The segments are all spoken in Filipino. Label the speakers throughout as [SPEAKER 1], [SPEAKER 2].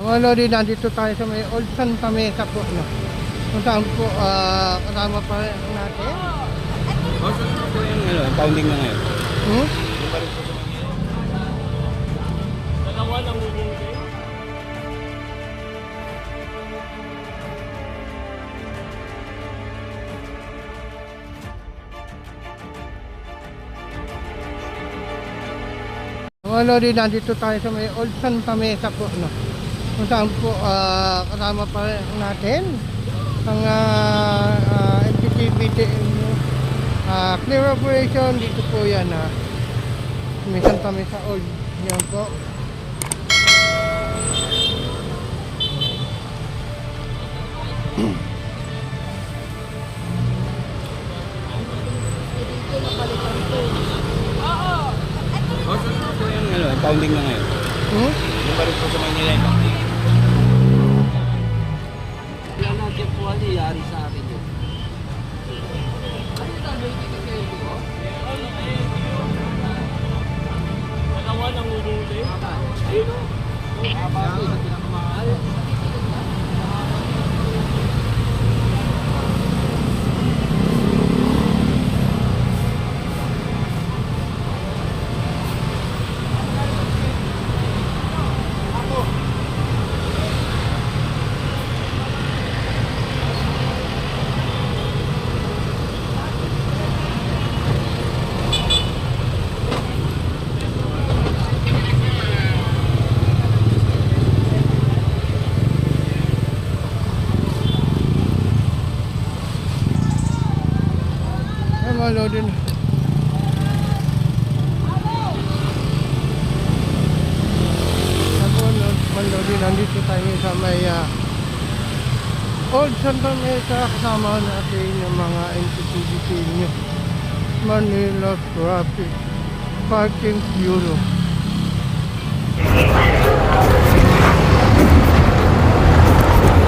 [SPEAKER 1] Mga lodi, nandito tayo sa may Old Santa Mesa po, no? Kung saan po, kasama pa rin natin.
[SPEAKER 2] Oh, saan po yung pounding na ngayon?
[SPEAKER 3] Dalawa lang uling kayo.
[SPEAKER 1] Mga lodi, nandito tayo sa may Old Santa Mesa po, no? Kung saan po, kasama pa rin natin ang MPTBT clear operation. Dito po yan, may Santa Mesa Old. Yan po.
[SPEAKER 2] Oh, saan po yung pounding na ngayon? Yung pa rin po sa Manila yung pounding.
[SPEAKER 3] Yan natin po yari sa akin yun. Ano yung may ticket kayo dito? Dalawa lang uling kayo. Ayun o. Pinakamahal.
[SPEAKER 1] Mga lodi, nandito tayo sa may Old Santa Mesa. Kasama natin yung mga NTTDP nyo, Manila Traffic Parking Bureau.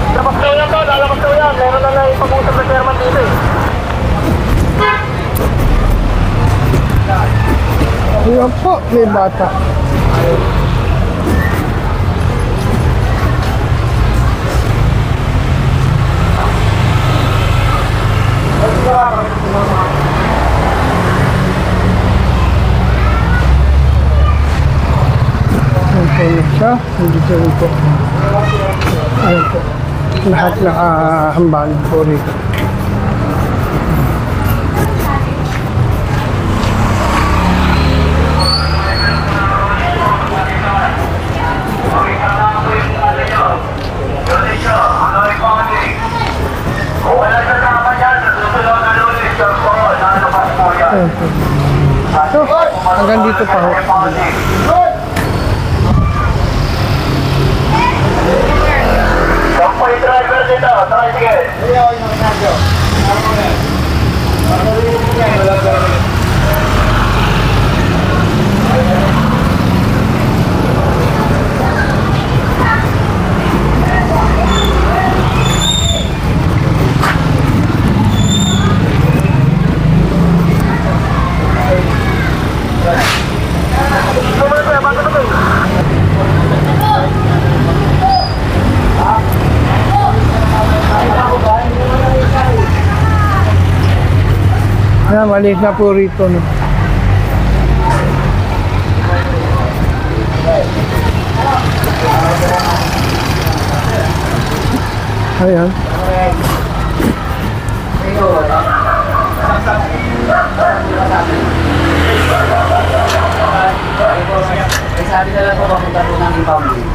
[SPEAKER 4] Lalabas daw yan to, lalabas daw yan. Meron na lang ipag-usap na chairman dito eh.
[SPEAKER 1] Ayan po, may bata. Ayan po na siya, nandito rin po. Ayan po, lahat nakahambal po rito. So, hanggang dito pa ho.
[SPEAKER 4] Kampoy driver dito, tricycle.
[SPEAKER 1] Ayan, maliit na po rito, no? Ayan.
[SPEAKER 3] Sabi na lang po papunta po ng impounding.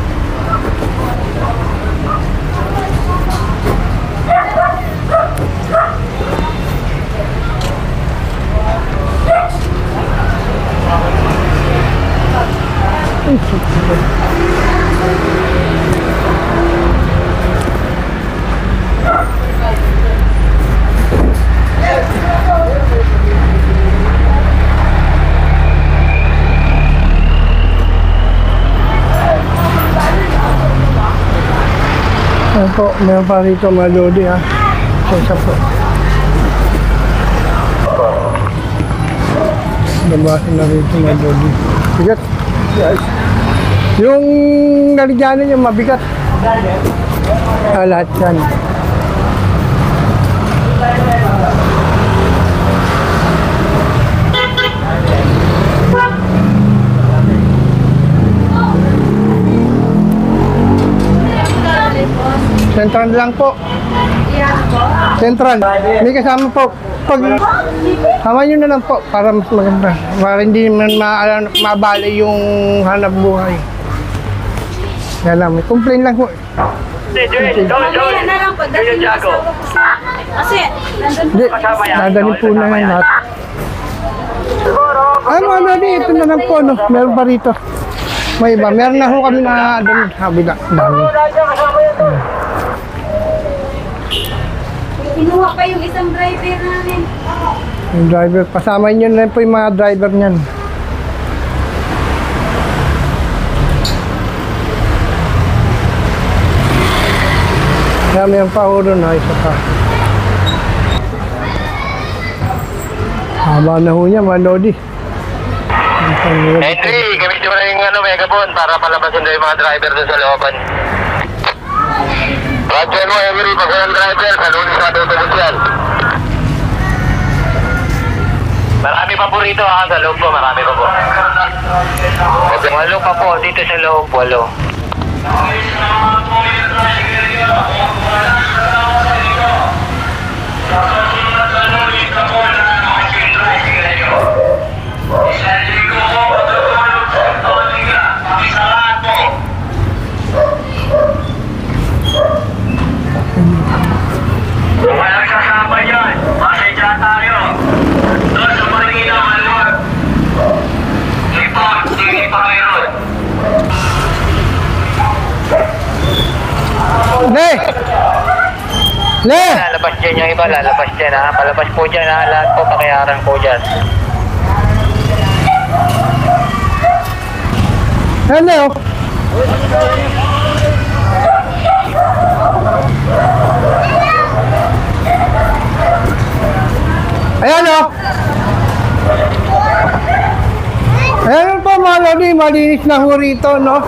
[SPEAKER 1] Ayan po, meron pa rito mga lodi, ha. Isa po. Nabasin na rito mga lodi. Bigat. Yes. Yung naligyanan yung mabigat. Lahat yan. Central lang po. Central. May kasama po. Pag sama nyo na lang po para mas maganda. Para hindi man mabali yung hanap buhay. Yan lang. May complain lang po.
[SPEAKER 5] Mamaya na lang pagdating ng asawa ko sa... Kasi, nandun
[SPEAKER 1] Hindi. Dadalhin po na yan lahat. Ano, ito na lang po. No? Meron pa rito. May iba. Meron na ho kami na doon sa kabila. Dami.
[SPEAKER 5] Kinuha pa yung isang driver namin.
[SPEAKER 1] Yung driver. Pasama nyo na po yung mga driver niyan. Kaya mayroon pa ho doon. Isa pa. Haba na ho niya, mga Lodi.
[SPEAKER 4] Henry, gamitin mo na yung megaphone para palabasin na yung mga driver doon sa looban. Roger mo, Henry, pag walang driver, sa lunes na tutulog yan. Marami pa po rito sa loob po, marami pa po. Walo pa po, dito sa loob, walo. Walang sasama dyan, masaya tayo. Doon sa Marikina, maluwag. Sige pa mayroon.
[SPEAKER 1] Le! Le!
[SPEAKER 4] Lalabas dyan yung iba, lalabas dyan ha. Palabas po dyan ha, lahat po pakiyaran po dyan.
[SPEAKER 1] Hello! Ayan o! Ayan po mga Lodi, malinis na ho rito, no?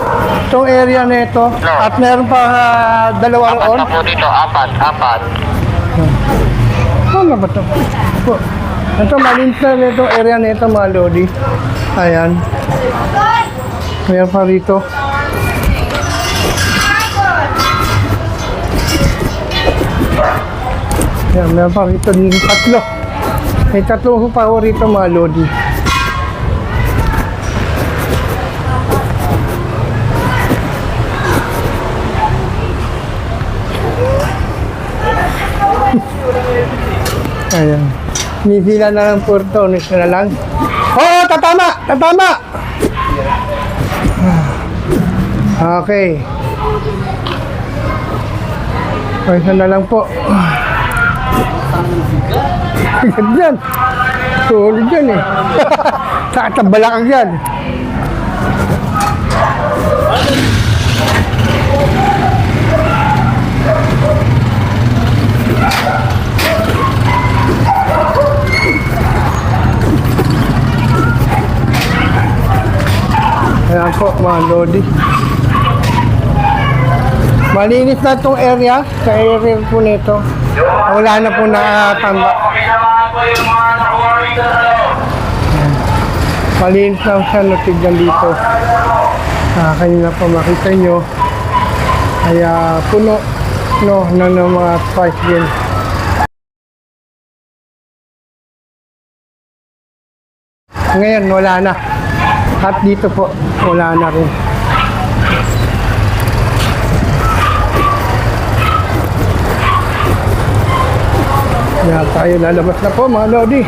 [SPEAKER 1] Itong area na ito. At meron pa dalawang
[SPEAKER 4] Apat
[SPEAKER 1] on.
[SPEAKER 4] na po dito, apat.
[SPEAKER 1] Ano ba ito? Ito, malinis na itong area na ito mga Lodi. Ayan. Meron pa rito. Ayan, meron pa rito dito. Tatlo. May tatlo ho pa ho rito mga Lodi. Ayan. Nisila na lang po ito. Nisila na lang. Oo, tatama! Tatama! Okay. Pwesa na lang po. Yan. Solid yan eh. Tatabalakag yan. Ayan po mga Lodi. Malinis na itong area. Sa area po nito. Wala na po nakatamba. Malinis lang siya natigyan dito. Kanina po makita nyo. Kaya puno no, ng mga spice din. Ngayon wala na. At dito po wala na rin. Yan tayo lalabas na po mga Lodi.